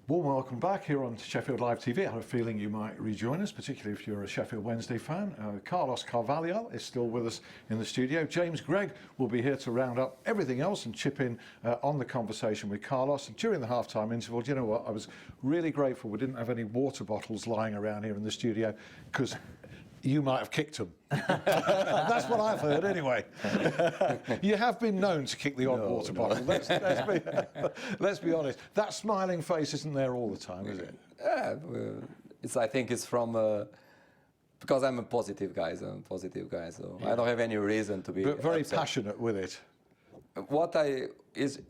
Warm welcome back here on Sheffield Live TV. I had a feeling you might rejoin us, particularly if you're a Sheffield Wednesday fan. Carlos Carvalhal is still with us in the studio. James Gregg will be here to round up everything else and chip in on the conversation with Carlos. And during the half-time interval, do you know what? I was really grateful we didn't have any water bottles lying around here in the studio, because you might have kicked them. That's what I've heard anyway. You have been known to kick the odd water bottle. Let's be honest. That smiling face isn't there all the time, is it? Yeah, I think it's from because I'm a positive guy. So yeah. I don't have any reason to be. But very upset. passionate with it. What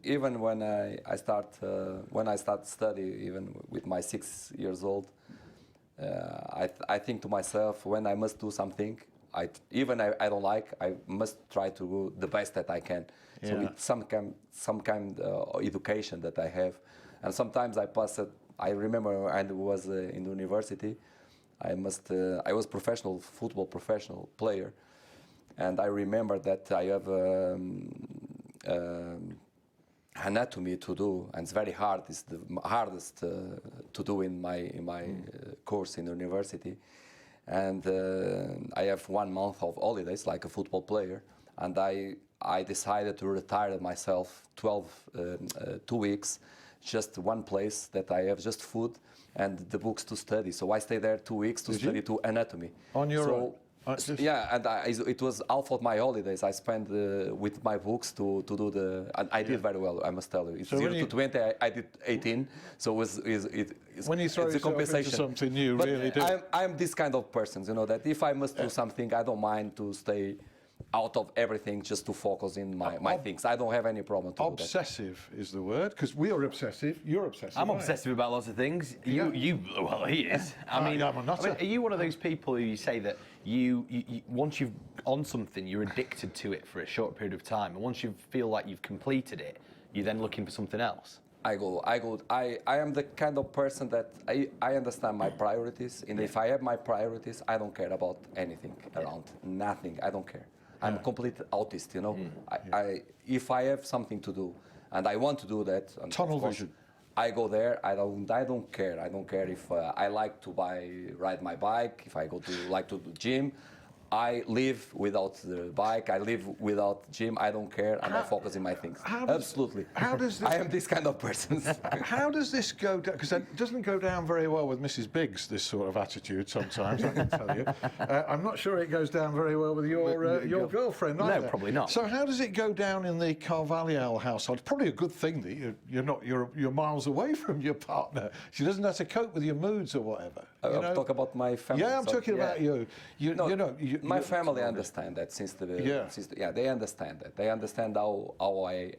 even when I start study, even with my 6 years old. I think to myself, when I must do something, I don't like, I must try to do the best that I can. Yeah. So it's some kind of education that I have, and sometimes I pass it. I remember when I was in the university, I was football professional player, and I remember that I have anatomy to do, and it's very hard. It's the hardest to do in my course in university, and I have 1 month of holidays like a football player, and I decided to retire myself 2 weeks, just one place that I have just food and the books to study. So I stayed there 2 weeks to study to anatomy. On your own? Yeah, and it was half of my holidays I spent with my books to do the. And I did very well, I must tell you. It's so 0 to 20. I did 18. So it's when you throw yourself into something new, but really do. I'm this kind of person, that if I must do something, I don't mind to stay out of everything just to focus in my things. I don't have any problem to obsessive is the word, because we are obsessive. You're obsessive. I'm obsessive about lots of things. Well, he is. I'm not. Are you one of those people who you say that you once you've on something, you're addicted to it for a short period of time, and once you feel like you've completed it, you're then looking for something else? I am the kind of person that I understand my priorities, and if I have my priorities, I don't care about anything around, nothing. I don't care. I'm a complete autist, if I have something to do and I want to do that, tunnel vision. I go there. I don't care. I don't care if I like to ride my bike. If I like to do gym, I live without the bike. I live without gym. I don't care, and I focus in my things. Absolutely. How does this? I am this kind of person. How does this go down? Because it doesn't go down very well with Mrs. Biggs. This sort of attitude sometimes, I can tell you. I'm not sure it goes down very well with your girlfriend. No, either. Probably not. So how does it go down in the Carvalhal household? It's probably a good thing that you're miles away from your partner. She doesn't have to cope with your moods or whatever. Talk about my family. Yeah, I'm talking about you. My family understand that they understand that. They understand how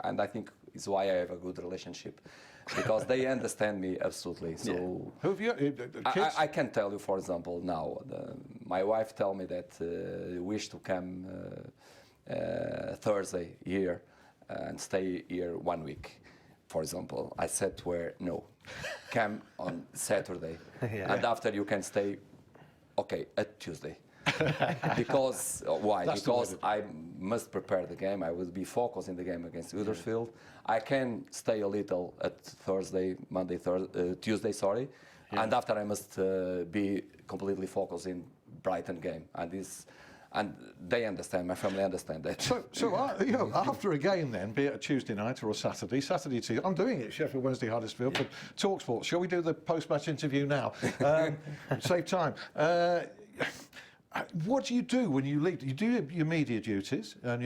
and I think it's why I have a good relationship, because they understand me absolutely. So who have you kids? I can tell you, for example, now my wife tell me that wish to come Thursday here and stay here 1 week. For example, I said to her, no, come on Saturday, and after you can stay, at Tuesday. Because why? Because I must prepare the game. I will be focused in the game against Huddersfield. I can stay a little at Tuesday, and after I must be completely focused in Brighton game. And they understand. My family understand that. So after a game, then, be it a Tuesday night or a Saturday to I'm doing it Sheffield Wednesday Huddersfield for TalkSport. Shall we do the post-match interview now? Save time. What do you do when you leave? You do your media duties, and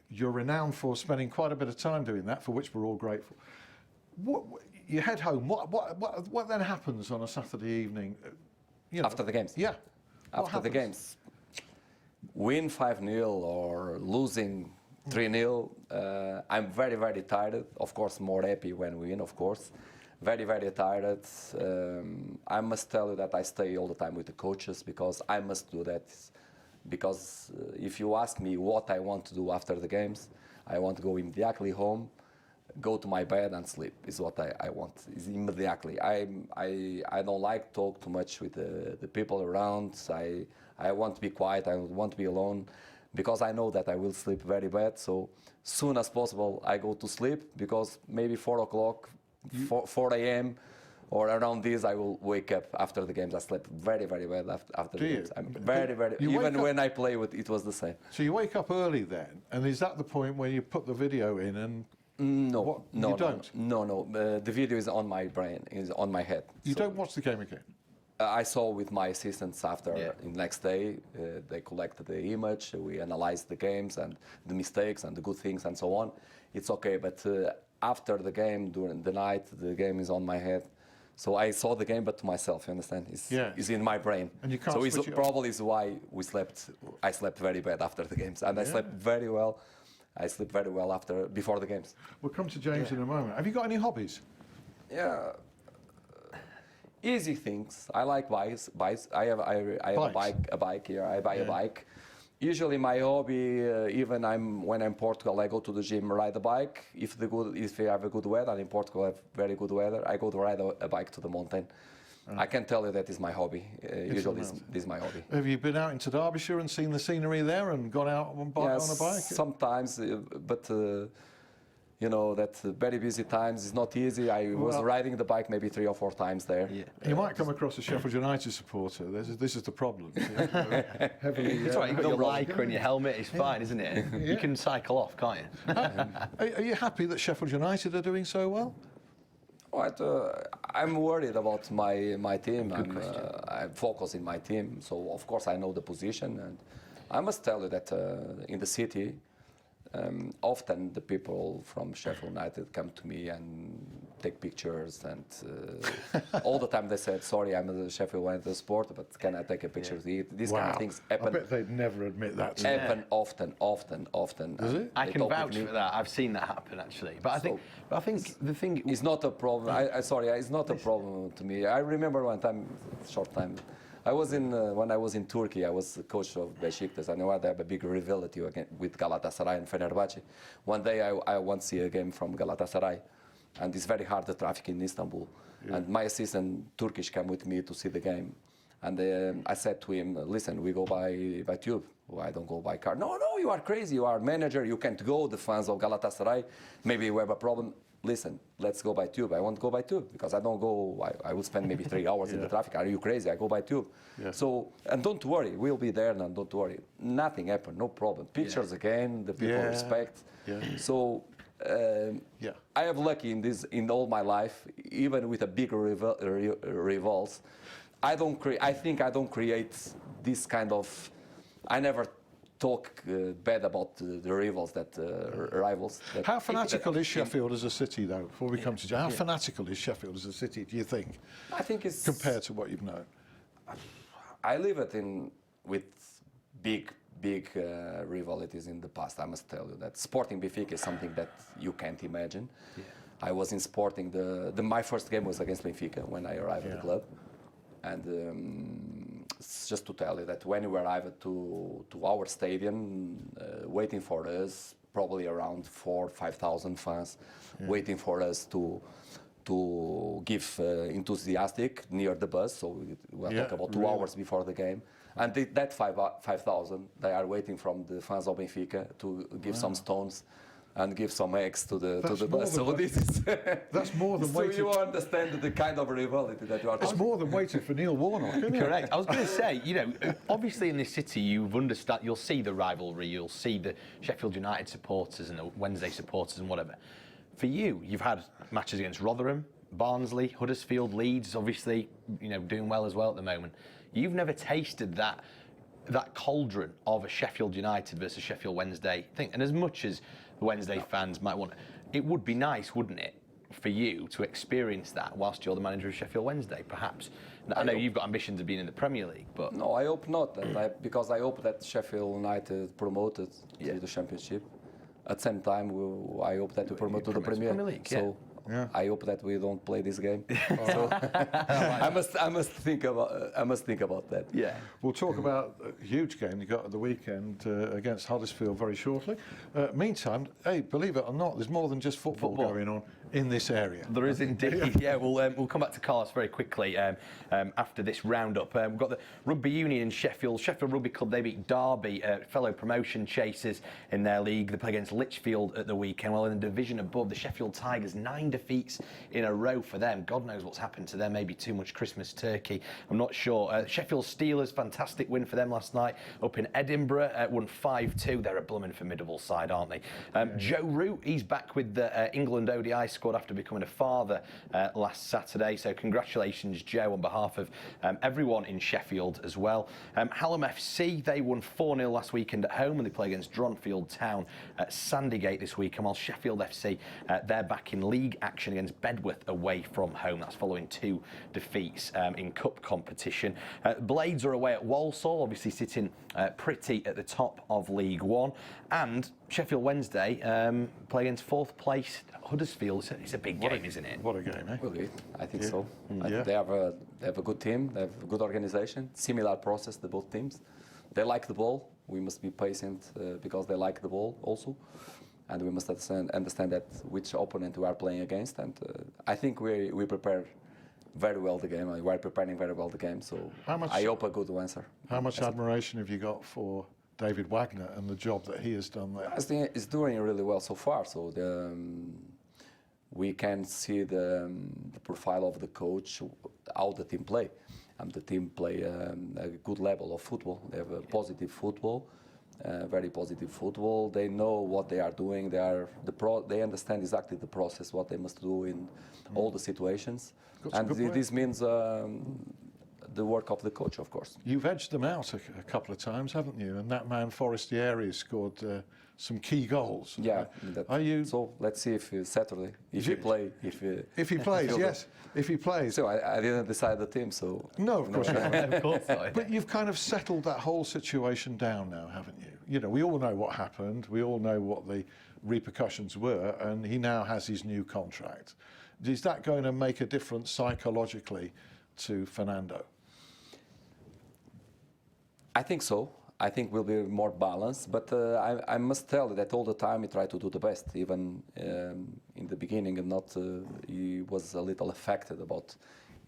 you're renowned for spending quite a bit of time doing that, for which we're all grateful. You head home. What then happens on a Saturday evening? After the games? Yeah. After the games. Win 5-0 or losing 3-0. I'm very, very tired. Of course, more happy when we win, of course. Very, very tired. I must tell you that I stay all the time with the coaches, because I must do that. Because if you ask me what I want to do after the games, I want to go immediately home, go to my bed and sleep. Is what I want. Is immediately. I don't like talk too much with the people around. I want to be quiet. I want to be alone, because I know that I will sleep very bad. So soon as possible I go to sleep, because maybe 4 o'clock. 4 a.m. or around this, I will wake up after the games. I slept very, very well after Do the you? games. I'm very, very. You wake Even up- when I play with, it was the same. So you wake up early then, and is that the point where you put the video in and No, What? no, You no, don't? no. The video is on my brain, is on my head. you So, don't watch the game again? I saw with my assistants after the next day. They collected the image. We analyzed the games and the mistakes and the good things and so on. It's okay, but after the game, during the night, the game is on my head. So I saw the game, but to myself, you understand? It's in my brain. And you can't so it's switch it off. probably is why I slept very bad after the games, and I slept very well. I sleep very well before the games. We'll come to James in a moment. Have you got any hobbies? Yeah. Easy things. I like bikes. I have a bike here. I buy a bike. Usually my hobby, even when I'm in Portugal, I go to the gym, ride a bike. If I have a good weather, and in Portugal I have very good weather, I go to ride a bike to the mountain. I can tell you that is my hobby. Usually this is my hobby. Have you been out into Derbyshire and seen the scenery there and gone out on a bike? Sometimes, but you know that very busy times is not easy. I was riding the bike maybe 3 or 4 times there. Yeah. You might come across a Sheffield United supporter. This is the problem. Heavily, It's all right, you've got your Lycra and your helmet, it's fine, isn't it? You can cycle off, can't you? Are you happy that Sheffield United are doing so well? I'm worried about my team. I'm focused in my team, so of course I know the position, and I must tell you that in the city, often the people from Sheffield United come to me and take pictures, and all the time they said, "Sorry, I'm a Sheffield Wednesday supporter, but can I take a picture with you?" These kind of things happen. I bet they'd never admit that. Happen often. Does it? I can vouch for that. I've seen that happen actually. But I think the thing it's not a problem. It's not a problem to me. I remember one time, short time. When I was in Turkey, I was the coach of Besiktas. I know I have a big rivalry with Galatasaray and Fenerbahce. One day I want to see a game from Galatasaray, and it's very hard, the traffic in Istanbul. Yeah. And my assistant Turkish came with me to see the game. And I said to him, "Listen, we go by tube. I don't go by car." No, you are crazy. You are manager. You can't go. The fans of Galatasaray, maybe you have a problem. Listen, let's go by tube. I won't go by tube because I don't go. I will spend maybe 3 hours in the traffic. Are you crazy? I go by tube. Yeah. So, and don't worry, we'll be there, and don't worry. Nothing happened, no problem. Pictures again, the people respect. Yeah. So, I have lucky in all my life, even with a big rivals. I think I don't create this kind of. I never talk bad about the rivals rivals. How fanatical is Sheffield as a city, though? Before we come to James, how fanatical is Sheffield as a city? Do you think? I think it's compared to what you've known. I live it with big rivalities in the past. I must tell you that Sporting Benfica is something that you can't imagine. Yeah. I was in Sporting. My first game was against Benfica when I arrived at the club. And it's just to tell you that when we arrived to our stadium, waiting for us, probably around 4,000 or 5,000 fans, waiting for us to give enthusiastic near the bus. So we are talking about 2 hours before the game. And that 5,000, they are waiting from the fans of Benfica to give some stones and give some eggs to the bus. So this is that's more than waiting. So you understand the kind of rivalry that you are. It's more than waiting for Neil Warnock, isn't it? Correct. I was going to say, obviously in this city, you'll see the rivalry, you'll see the Sheffield United supporters and the Wednesday supporters and whatever. For you, you've had matches against Rotherham, Barnsley, Huddersfield, Leeds, obviously, doing well as well at the moment. You've never tasted that cauldron of a Sheffield United versus Sheffield Wednesday thing. And as much as the Wednesday fans might want, it would be nice, wouldn't it, for you to experience that whilst you're the manager of Sheffield Wednesday, perhaps? I know you've got ambitions of being in the Premier League, but... No, I hope not, because I hope that Sheffield United promoted to the Championship. At the same time, I hope that we promote to the Premier League. So I hope that we don't play this game. So I must think about that. Yeah. We'll talk about a huge game you got at the weekend against Huddersfield very shortly. Meantime, hey, believe it or not, there's more than just football going on in this area. There is indeed. Yeah, we'll come back to Carlos very quickly after this roundup. We've got the Rugby Union in Sheffield Rugby Club. They beat Derby, fellow promotion chasers in their league. They play against Lichfield at the weekend. Well, in the division above, the Sheffield Tigers 9 defeats in a row for them. God knows what's happened to them. Maybe too much Christmas turkey. I'm not sure. Sheffield Steelers, fantastic win for them last night up in Edinburgh. Won 5-2. They're a blooming formidable side, aren't they? Joe Root, he's back with the England ODI squad after becoming a father last Saturday. So congratulations, Joe, on behalf of everyone in Sheffield as well. Hallam FC, they won 4-0 last weekend at home, and they play against Dronfield Town at Sandygate this week. And while Sheffield FC, they're back in league action against Bedworth away from home. That's following 2 defeats in cup competition. Blades are away at Walsall, obviously sitting pretty at the top of League One. And Sheffield Wednesday play against 4th place Huddersfield. It's a big game, isn't it? What a game, eh? Will be. I think so. I Yeah. think they have a good team. They have a good organization. Similar process to both teams. They like the ball. We must be patient because they like the ball also, and we must understand that which opponent we are playing against. And I think we prepare very well the game. We are preparing very well the game. So I hope a good answer. How much admiration have you got for David Wagner and the job that he has done there? I think he's doing really well so far. So we can see the profile of the coach, how the team play. And the team play a good level of football. They have a positive football, very positive football. They know what they are doing. They understand exactly the process, what they must do in all the situations. And this means the work of the coach, of course. You've edged them out a couple of times, haven't you? And that man, Forestieri, scored some key goals. Yeah. Are you? So let's see if Saturday, if he play, If he plays, yes. If he plays. So I didn't decide the team. So No, of course not. Of course not. But you've kind of settled that whole situation down now, haven't you? You know, we all know what happened. We all know what the repercussions were, and he now has his new contract. Is that going to make a difference psychologically to Fernando? I think so. I think we'll be more balanced, but I must tell you that all the time he tried to do the best. Even in the beginning, and not he was a little affected about.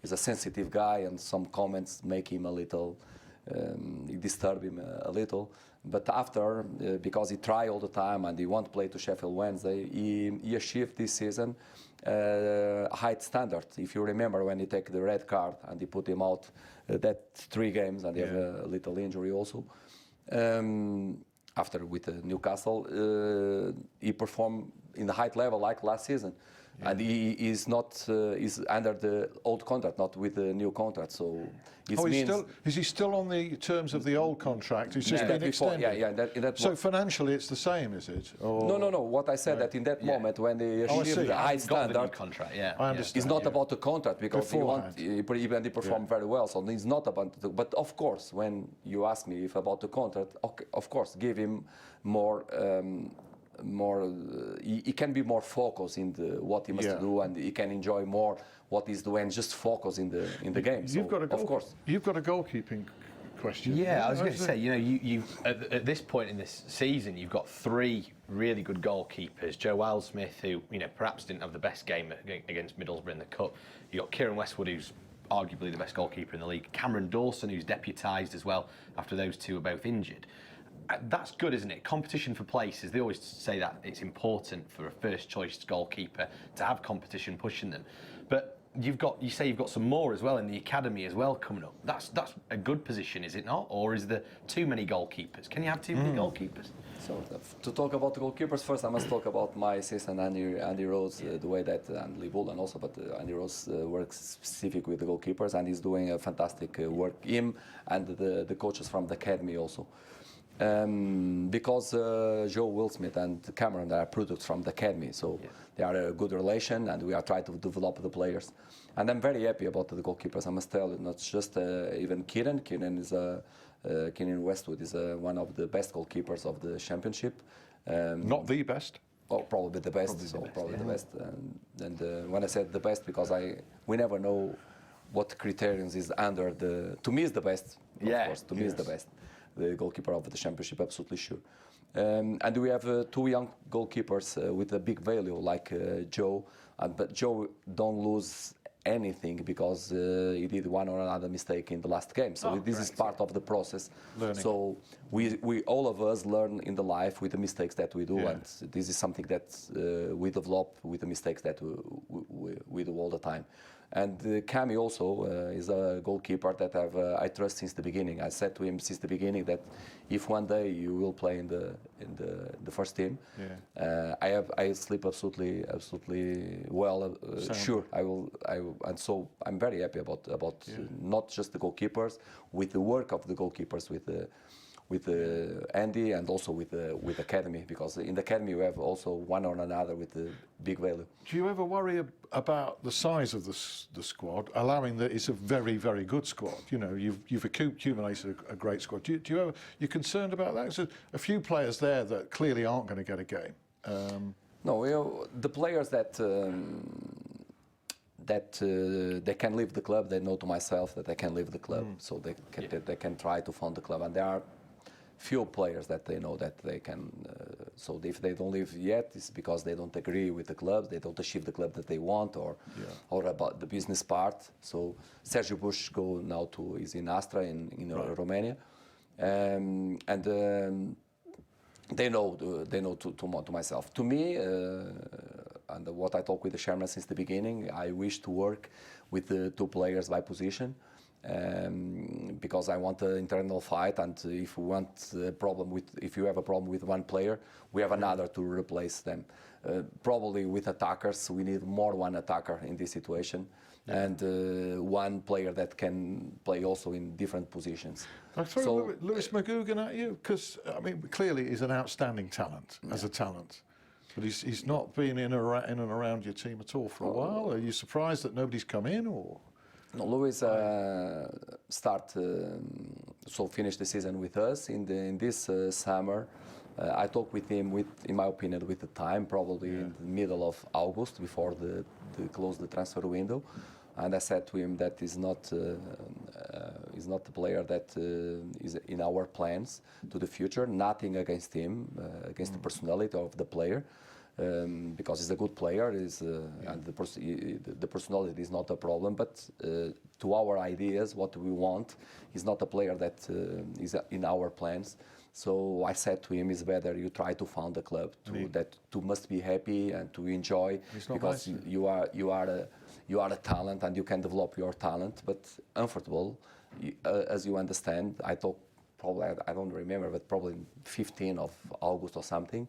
He's a sensitive guy, and some comments make him a little, disturb him a little. But after, because he tried all the time and he want to play to Sheffield Wednesday, he achieved this season a high standard. If you remember when he took the red card and he put him out that 3 games, and he had a little injury also. After with Newcastle, he performed in the high level like last season. And he is not is under the old contract, not with the new contract. So it means is he still on the terms of the old contract? It's just been extended. In that So financially, it's the same, is it? Or No. What I said that in that moment when they achieved see. the high Got the new standard, contract, I understand. it's not about the contract because Beforehand. he performed very well. So it's not about. But of course, when you ask me if about the contract, okay, of course, give him more. He can be more focused in what he must do, and he can enjoy more what he's doing. Just focus in the game. So, of course. You've got a goalkeeping question. Yeah, I was going to say, you know, you've at this point in this season, you've got 3 really good goalkeepers. Joe Wildsmith, who perhaps didn't have the best game against Middlesbrough in the cup. You got Kieran Westwood, who's arguably the best goalkeeper in the league. Cameron Dawson, who's deputised as well after those 2 are both injured. That's good, isn't it? Competition for places. They always say that it's important for a first-choice goalkeeper to have competition pushing them. But you say you've got some more as well in the academy as well coming up. That's a good position, is it not? Or is there too many goalkeepers? Can you have too many goalkeepers? So to talk about the goalkeepers first, I must talk about my assistant Andy Rose, the way that and Lee Bullen also, but Andy Rose works specific with the goalkeepers, and he's doing a fantastic work. Him and the coaches from the academy also. Because Joe Wildsmith and Cameron are products from the academy, so they are a good relation, and we are trying to develop the players. And I'm very happy about the goalkeepers. I must tell you, not just even Kieran. Kieran Westwood is one of the best goalkeepers of the championship. Not the best. Oh, probably the best. Probably the best. And when I said the best, because we never know what criterions is under the. To me, is the best. Of course, to me is the best. The goalkeeper of the championship, absolutely sure. And we have 2 young goalkeepers with a big value, like Joe. But Joe don't lose anything because he did one or another mistake in the last game. So this is part of the process. Learning. So we all of us learn in the life with the mistakes that we do, Yeah. and this is something that we develop with the mistakes that we do all the time. And Cami also is a goalkeeper that I trust since the beginning. I said to him since the beginning that if one day you will play in the first team, I sleep absolutely well. Sure, I will. And so I'm very happy about not just the goalkeepers, with the work of the goalkeepers, with Andy and also with academy, because in the academy we have also one or another with the big value. Do you ever worry about the size of the squad, allowing that it's a very, very good squad? You know, you've accumulated a great squad. Do you ever, you're concerned about that? There's a few players there that clearly aren't going to get a game. No, the players that they can leave the club, they know to myself that they can leave the club, so they can try to found the club, and there are few players that they know that they can. So if they don't leave yet, it's because they don't agree with the club, they don't achieve the club that they want, or about the business part. So Sergio Bush is in Astra in Romania, and they know to myself. To me, and what I talk with the chairman since the beginning, I wish to work with the two players by position. Because I want an internal fight, and if you have a problem with one player, we have another to replace them. Probably with attackers, we need one attacker in this situation, and one player that can play also in different positions. I throw Lewis McGugan at you, because I mean clearly he's an outstanding talent as a talent. But he's not been in and around your team at all for a while. Are you surprised that nobody's come in, or? No, Luis finished the season with us in this summer. I talked with him in my opinion, with the time, probably in the middle of August, before the close the transfer window, and I said to him that he's not the player that is in our plans to the future. Nothing against him, against the personality of the player. Because he's a good player, and the personality is not a problem. But to our ideas, what we want, he's not a player that is in our plans. So I said to him, it's better you try to found a club to must be happy and to enjoy, because you are a talent and you can develop your talent. But unfortunately, as you understand, I talk probably I don't remember, but probably 15th of August or something.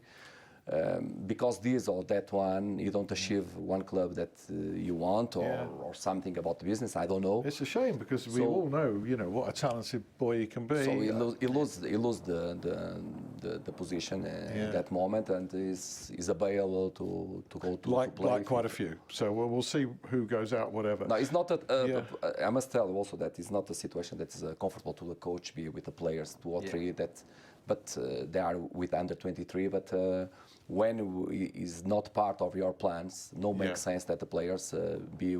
Because this or that one, you don't achieve one club that you want, or something about the business. I don't know. It's a shame, because we all know, what a talented boy he can be. So he lose the position in that moment, and is available to go to play. Like quite a few. So we'll see who goes out, whatever. No, it's not. I must tell you also that it's not a situation that is comfortable to the coach be with the players, 2 or 3 that. But they are with under 23. But when is not part of your plans, makes sense that the players be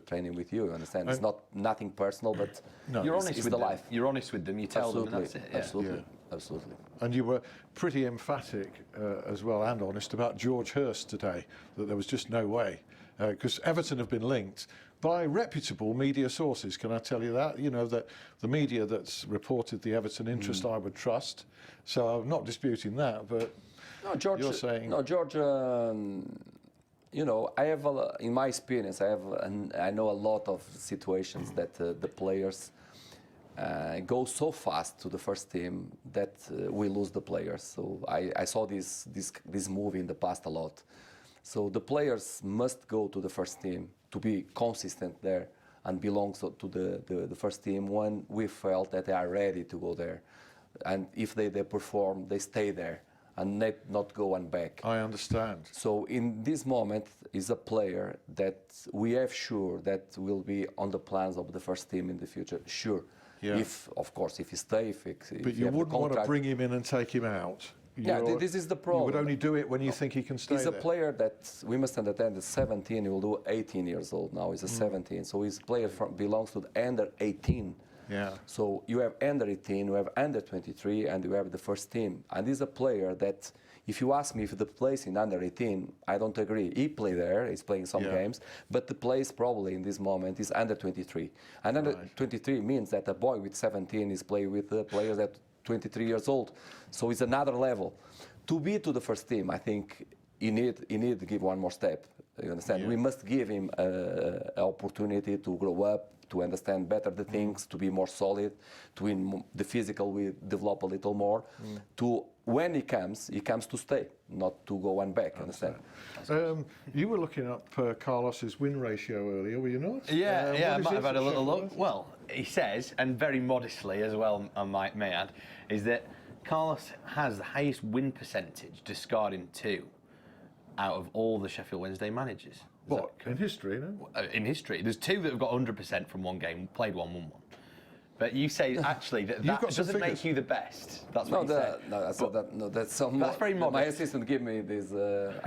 training with you. You understand? It's nothing personal, but you're honest with the life. You're honest with them. You tell them. And that's it. Yeah. Absolutely. And you were pretty emphatic as well, and honest, about George Hurst today, that there was just no way, because Everton have been linked by reputable media sources. Can I tell you that? That the media that's reported the Everton interest, I would trust. So I'm not disputing that, but George, you're saying... No, George, I have, in my experience, I know a lot of situations that the players go so fast to the first team that we lose the players. So I saw this move in the past a lot. So the players must go to the first team to be consistent there and belong to the first team when we felt that they are ready to go there. And if they perform, they stay there and not go and back. I understand. So in this moment is a player that we have sure that will be on the plans of the first team in the future. Sure. Yeah. If he stays, but you wouldn't want to bring him in and take him out. This is the problem. You would only do it when you think he can stay there. He's a player that we must understand is 17. He will do 18 years old now. He's a 17. So his player belongs to the under 18. Yeah. So you have under 18, you have under 23, and you have the first team. And he's a player that If you ask me if the place in under 18, I don't agree. He played there, he's playing some games, but the place probably in this moment is under 23. And under 23 means that a boy with 17 is playing with players at 23 years old. So it's another level. To be to the first team, I think he need to give one more step. You understand? Yeah. We must give him an opportunity to grow up, to understand better the things, to be more solid, to in the physical we develop a little more. To when he comes to stay, not to go and back. Understand? You were looking up Carlos's win ratio earlier, were you not? Yeah, I might have had a little look. Well, he says, and very modestly as well, I may add, is that Carlos has the highest win percentage, discarding 2, out of all the Sheffield Wednesday managers. What, in history, no? In history. There's 2 that have got 100% from one game, played one, won one. But you say actually that doesn't make you the best. That's what you said. That's very modest. My assistant gave me this.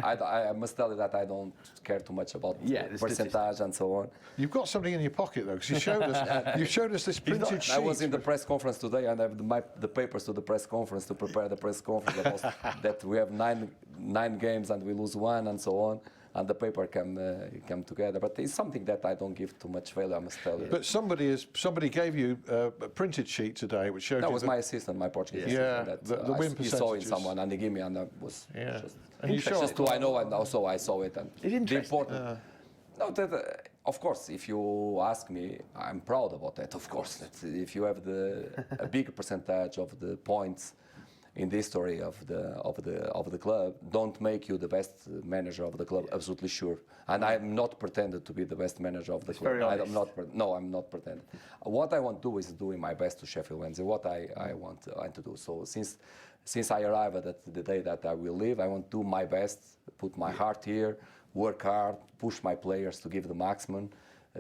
I must tell you that I don't care too much about percentage and so on. You've got something in your pocket though, because you showed us. You showed us this printed sheet. I was in the press conference today, and I have the papers to the press conference to prepare the press conference. That we have nine games and we lose 1 and so on. And the paper come together, but it's something that I don't give too much value, I must tell you. But somebody gave you a printed sheet today, which showed that you was my assistant, my Portuguese assistant. The win percentages. He saw in someone, and he gave me, and I was just to I know, and also I saw it. And it's interesting. No, of course, if you ask me, I'm proud about that. Of course, that if you have a bigger percentage of the points in the history of the club, don't make you the best manager of the club. Absolutely sure. And I'm not pretending to be the best manager of the club. I'm not pretending. What I want to do is doing my best to Sheffield Wednesday. What I want to do. So since I arrived at the day that I will leave, I want to do my best, put my heart here, work hard, push my players to give the maximum,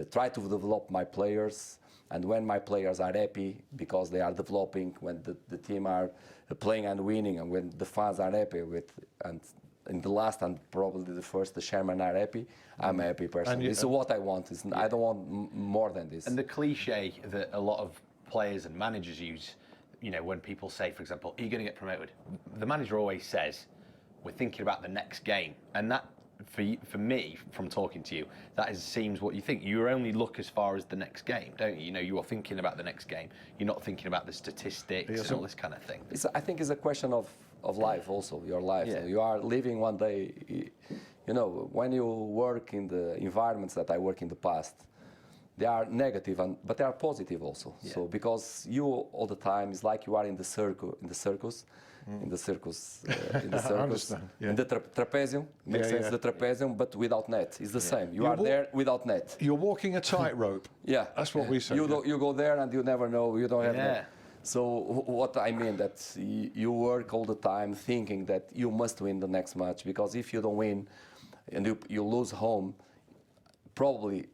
try to develop my players. And when my players are happy because they are developing, when the team are playing and winning, and when the fans are happy with, and in the last and probably the first, the chairman are happy, I'm a happy person. This is what I want. I don't want more than this. And the cliche that a lot of players and managers use, when people say, for example, are you going to get promoted? The manager always says, we're thinking about the next game. And that, for me, from talking to you, that seems what you think. You only look as far as the next game, don't you? You are thinking about the next game. You're not thinking about the statistics and all this kind of thing. I think it's a question of life also, your life. Yeah. You are living one day, when you work in the environments that I work in the past, they are negative, but they are positive also. Yeah. So because you all the time, it's like you are in the circus. In the circus, in the trapezium, makes sense. The trapezium, but without net, it's the same. You are there without net. You're walking a tightrope. That's what we say. You go there and you never know. You don't have net. So what I mean that you work all the time thinking that you must win the next match, because if you don't win and you lose home, probably.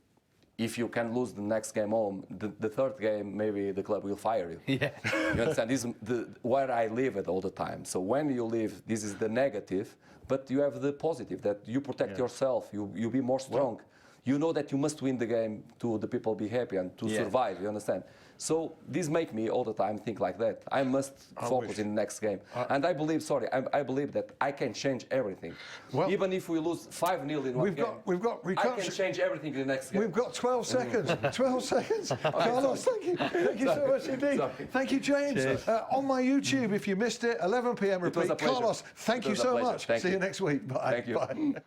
If you can lose the next game home, the third game, maybe the club will fire you. Yeah. You understand? This is where I live it all the time. So when you leave, this is the negative, but you have the positive, that you protect yourself, you be more strong. You know that you must win the game to the people be happy and to survive, you understand? So this make me all the time think like that. I must focus in the next game. And I believe that I can change everything. Well, even if we lose 5-0 in one game, I can change everything in the next game. We've got 12 seconds. 12 seconds. Carlos, thank you. Thank you so much indeed. Thank you, James. On my YouTube, if you missed it, 11 p.m. repeat. Carlos, thank you so much. See you next week. Bye. Thank you. Bye.